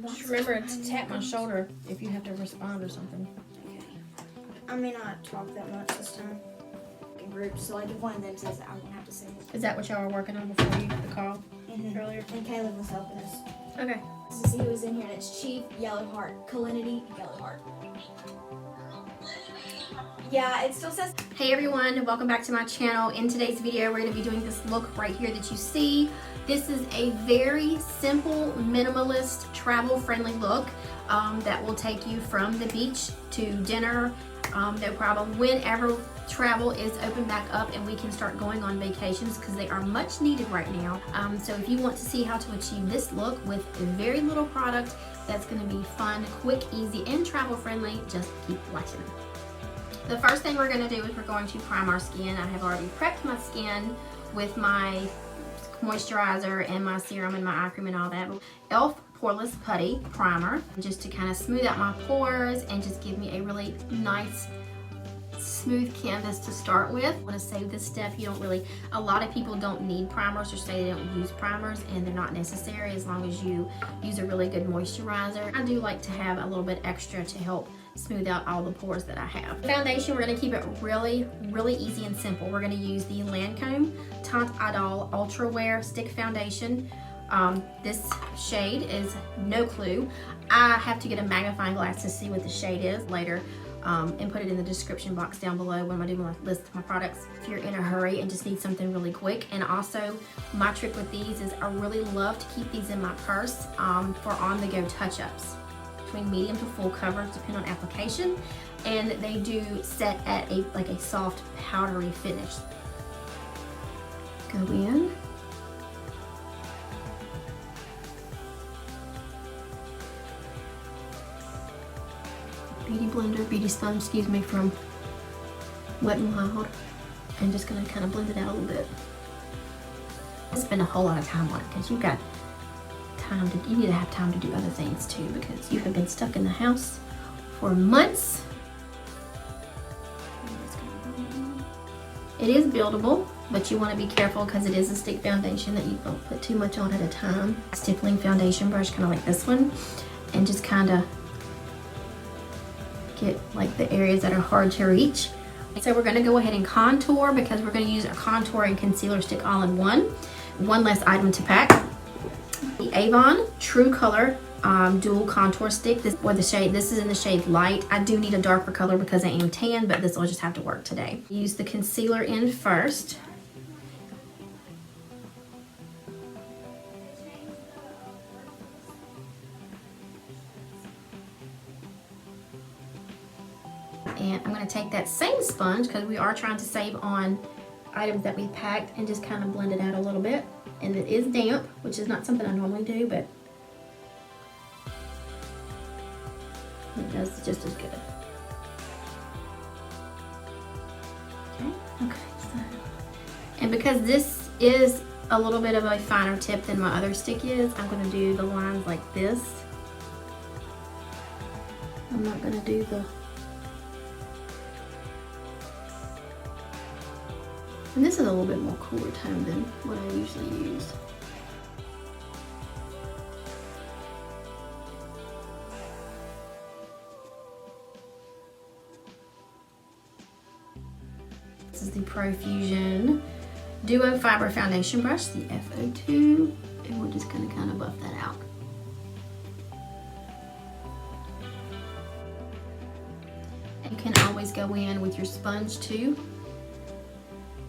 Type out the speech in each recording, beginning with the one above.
Just remember to tap my shoulder if you have to respond or something. Okay. I may not talk that much this time. In groups, so like if one of them says it, I won't have to say it. Is that what y'all were working on before the call earlier? And Caleb was helping us. Okay. To see who was in here, and it's Chief, Yellow Heart, Calinity, Yellow Heart. Yeah, it still says. Hey everyone, welcome back to my channel. In today's video, we're going to be doing this look right here that you see. This is a very simple, minimalist, travel-friendly look that will take you from the beach to dinner, no problem. Whenever travel is open back up and we can start going on vacations, because they are much needed right now. So if you want to see how to achieve this look with very little product, that's going to be fun, quick, easy, and travel-friendly, just keep watching. The first thing we're going to do is we're going to prime our skin. I have already prepped my skin with my moisturizer and my serum and my eye cream and all that. e.l.f. Poreless Putty Primer, just to kind of smooth out my pores and just give me a really nice smooth canvas to start with. I want to save this step. You don't really, a lot of people don't need primers or say they don't use primers, and they're not necessary as long as you use a really good moisturizer. I do like to have a little bit extra to help smooth out all the pores that I have. Foundation, we're going to keep it really, really easy and simple. We're going to use the Lancôme Teint Idole Ultra Wear Stick Foundation. This shade is No Clue. I have to get a magnifying glass to see what the shade is later. And put it in the description box down below when I do my list of my products if you're in a hurry and just need something really quick. And also, my trick with these is I really love to keep these in my purse for on-the-go touch-ups. Between medium to full coverage, depending on application, and they do set at a soft powdery finish. Go in. Beauty blender, beauty sponge, excuse me, from WetNWild, and just gonna kind of blend it out a little bit. I spend a whole lot of time on it because you've got time to, you need to have time to do other things too, because you have been stuck in the house for months. It is buildable, but you want to be careful because it is a stick foundation that you don't put too much on at a time. Stippling foundation brush, kind of like this one, and just kind of get like the areas that are hard to reach. So we're going to go ahead and contour, because we're going to use a contour and concealer stick all in one. One less item to pack. The Avon True Color dual contour stick. This is in the shade Light. I do need a darker color because I am tan, but this will just have to work today. Use the concealer in first. And I'm going to take that same sponge, because we are trying to save on items that we packed, and just kind of blend it out a little bit. And it is damp, which is not something I normally do, but it does just as good. Okay, so, and because this is a little bit of a finer tip than my other stick is, I'm going to do the lines like this. I'm not going to do the... And this is a little bit more cooler tone than what I usually use. This is the Profusion Duo Fiber Foundation Brush, the FO2, and we're just going to kind of buff that out. You can always go in with your sponge too,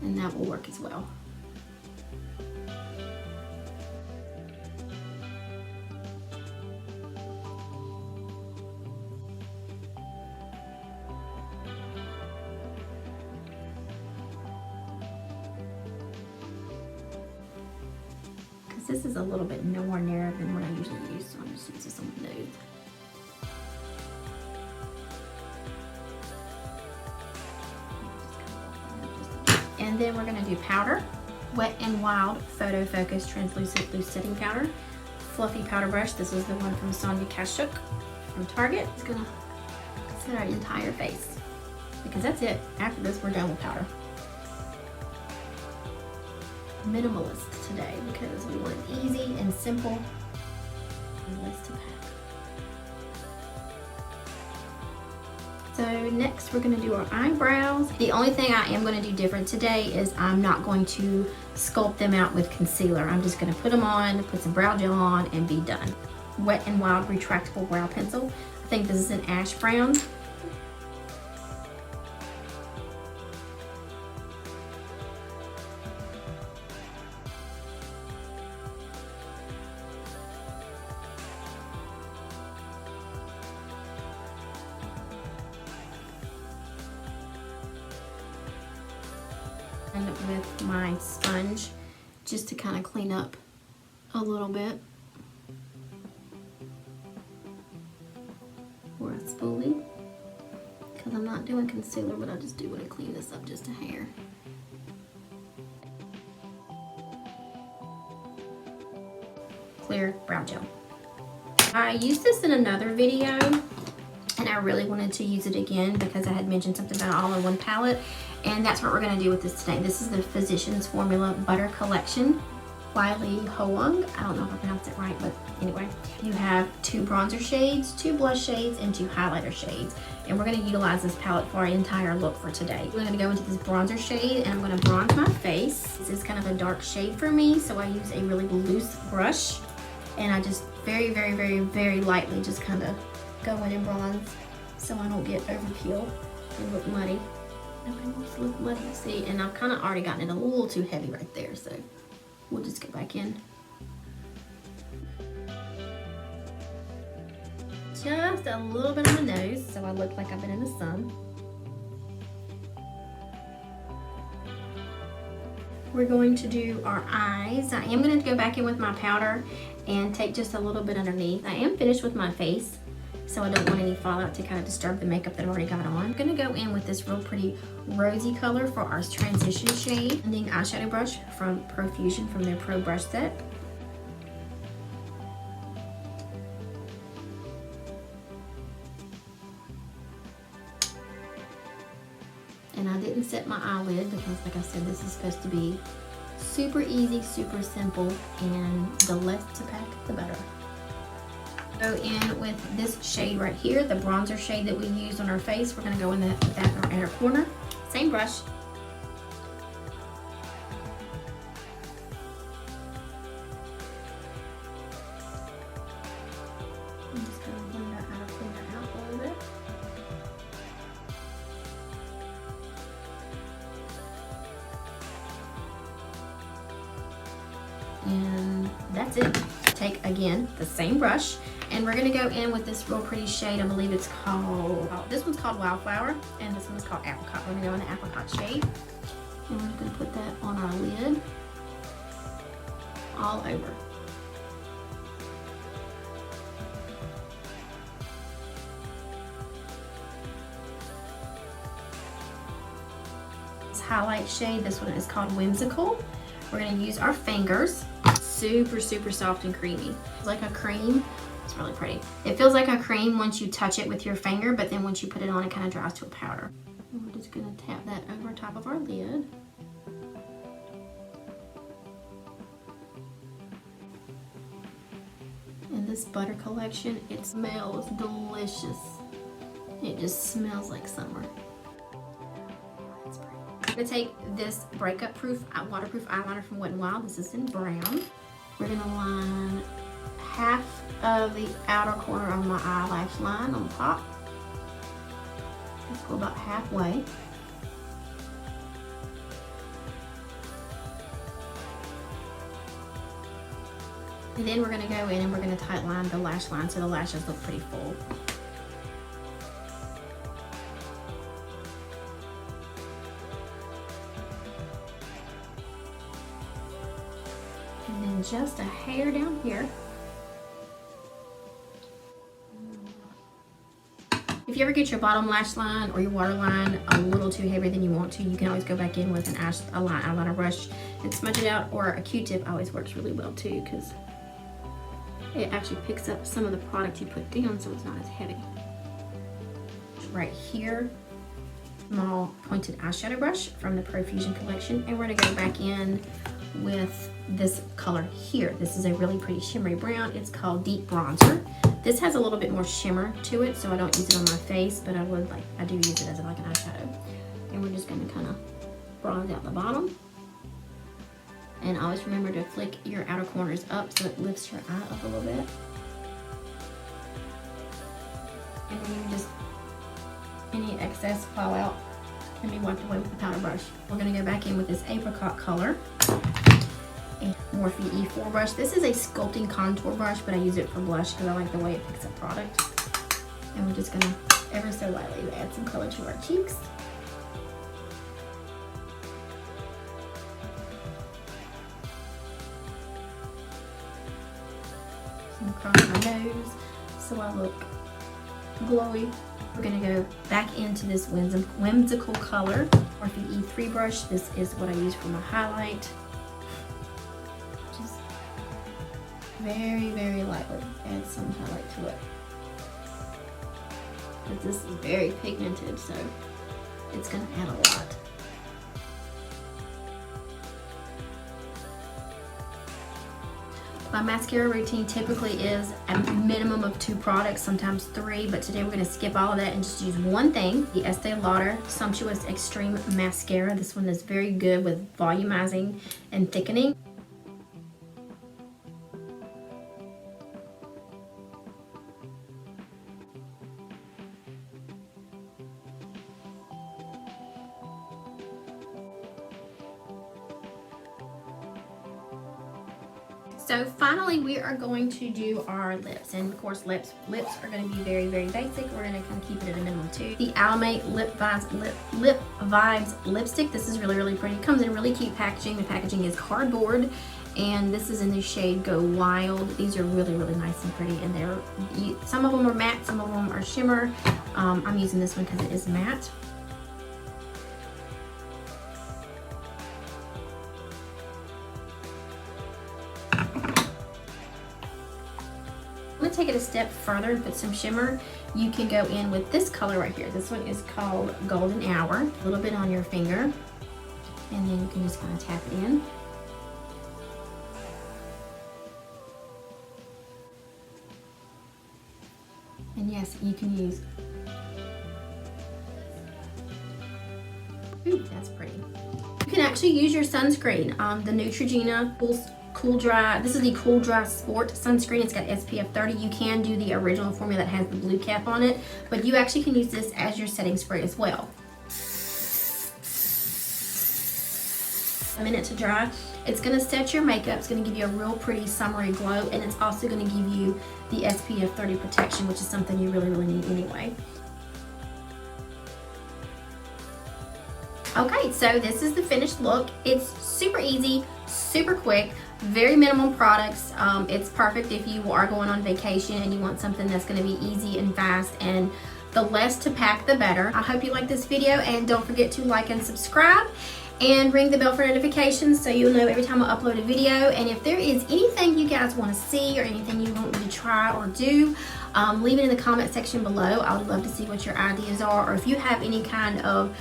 and that will work as well. Because this is a little bit more narrow than what I usually use, so I'm just using some nude. And then we're going to do powder. WetNWild Photofocus Translucent Loose Setting Powder. Fluffy powder brush. This is the one from Sonia Kashuk from Target. It's going to set our entire face, because that's it. After this, we're done with powder. Minimalist today, because we want it easy and simple and less to pack. So next we're gonna do our eyebrows. The only thing I am gonna do different today is I'm not going to sculpt them out with concealer. I'm just gonna put them on, put some brow gel on, and be done. WetNWild Retractable Brow Pencil. I think this is an ash brown. And with my sponge, just to kind of clean up a little bit. Or a spoolie. Because I'm not doing concealer, but I just do want to clean this up just a hair. Clear brow gel. I used this in another video, and I really wanted to use it again because I had mentioned something about an all-in-one palette, and that's what we're going to do with this today. This is the Physicians Formula Butter Collection. XWeylie Hoang. I don't know if I pronounced it right, but anyway. You have 2 bronzer shades, 2 blush shades, and 2 highlighter shades. And we're going to utilize this palette for our entire look for today. We're going to go into this bronzer shade, and I'm going to bronze my face. This is kind of a dark shade for me, so I use a really loose brush. And I just very lightly just kind of go in and bronze so I don't get overkill and look muddy. Nobody wants to look muddy, see? And I've kind of already gotten it a little too heavy right there, so we'll just go back in. Just a little bit on my nose so I look like I've been in the sun. We're going to do our eyes. I am going to go back in with my powder and take just a little bit underneath. I am finished with my face, so I don't want any fallout to kind of disturb the makeup that I already got on. I'm going to go in with this real pretty rosy color for our transition shade. Blending eyeshadow brush from Profusion from their Pro Brush Set. And I didn't set my eyelid because, like I said, this is supposed to be super easy, super simple, and the less to pack, the better. Go in with this shade right here, the bronzer shade that we used on our face. We're going to go in with that in our inner corner. Same brush. I'm just going to blend that out, clean that out a little bit. And that's it. Take again the same brush, and we're gonna go in with this real pretty shade. I believe it's called, this one's called Wildflower, and this one's called Apricot. We're gonna go in the apricot shade, and we're gonna put that on our lid all over. This highlight shade, this one is called Whimsical. We're gonna use our fingers. Super soft and creamy. It's like a cream. It's really pretty. It feels like a cream once you touch it with your finger, but then once you put it on, it kind of dries to a powder. And we're just gonna tap that over top of our lid. And this butter collection, it smells delicious. It just smells like summer. I'm gonna take this Breakup Proof waterproof eyeliner from WetNWild. This is in brown. We're gonna line half of the outer corner of my eyelash line on top. Let's go about halfway. And then we're gonna go in and we're gonna tight line the lash line so the lashes look pretty full. And then just a hair down here. If you ever get your bottom lash line or your waterline a little too heavy than you want to, you can always go back in with an eyeliner brush and smudge it out, or a Q-tip always works really well too, because it actually picks up some of the product you put down so it's not as heavy. Right here, small pointed eyeshadow brush from the Profusion collection, and we're gonna go back in with this color here. This is a really pretty shimmery brown. It's called Deep Bronzer. This has a little bit more shimmer to it, so I don't use it on my face, but I do use it as like an eyeshadow. And we're just gonna kind of bronze out the bottom. And always remember to flick your outer corners up so it lifts your eye up a little bit. And then you just, any excess fall out and be wiped away with the powder brush. We're gonna go back in with this apricot color. And Morphe E4 brush. This is a sculpting contour brush, but I use it for blush because I like the way it picks up product. And we're just gonna ever so lightly add some color to our cheeks. Some across my nose so I look glowy. We're gonna go back into this whimsical color, Morphe E3 brush. This is what I use for my highlight. Just very, very lightly add some highlight to it. But this is very pigmented, so it's gonna add a lot. My mascara routine typically is a minimum of 2 products, sometimes 3, but today we're going to skip all of that and just use one thing, the Estée Lauder Sumptuous Extreme Mascara. This one is very good with volumizing and thickening. So finally, we are going to do our lips, and of course lips are going to be very, very basic. We're going to kind of keep it at a minimum too. The Alamay Lip Vibes lipstick. This is really, really pretty. It comes in really cute packaging. The packaging is cardboard, and this is in the shade Go Wild. These are really, really nice and pretty, and some of them are matte, some of them are shimmer. I'm using this one because it is matte. I'm gonna take it a step further and put some shimmer. You can go in with this color right here. This one is called Golden Hour. A little bit on your finger, and then you can just kind of tap it in. And yes, you can use, ooh, that's pretty. You can actually use your sunscreen, the Neutrogena Cool Dry. This is the Cool Dry Sport sunscreen. It's got SPF 30. You can do the original formula that has the blue cap on it, but you actually can use this as your setting spray as well. A minute to dry. It's going to set your makeup. It's going to give you a real pretty summery glow, and it's also going to give you the SPF 30 protection, which is something you really, really need anyway. Okay, so this is the finished look. It's super easy, super quick, very minimum products. It's perfect if you are going on vacation and you want something that's going to be easy and fast, and the less to pack the better. I hope you like this video, and don't forget to like and subscribe and ring the bell for notifications so you'll know every time I upload a video. And if there is anything you guys want to see or anything you want me to try or do, leave it in the comment section below. I would love to see what your ideas are, or if you have any kind of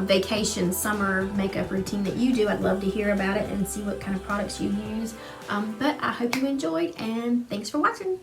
vacation summer makeup routine that you do, I'd love to hear about it and see what kind of products you use. But I hope you enjoyed, and thanks for watching.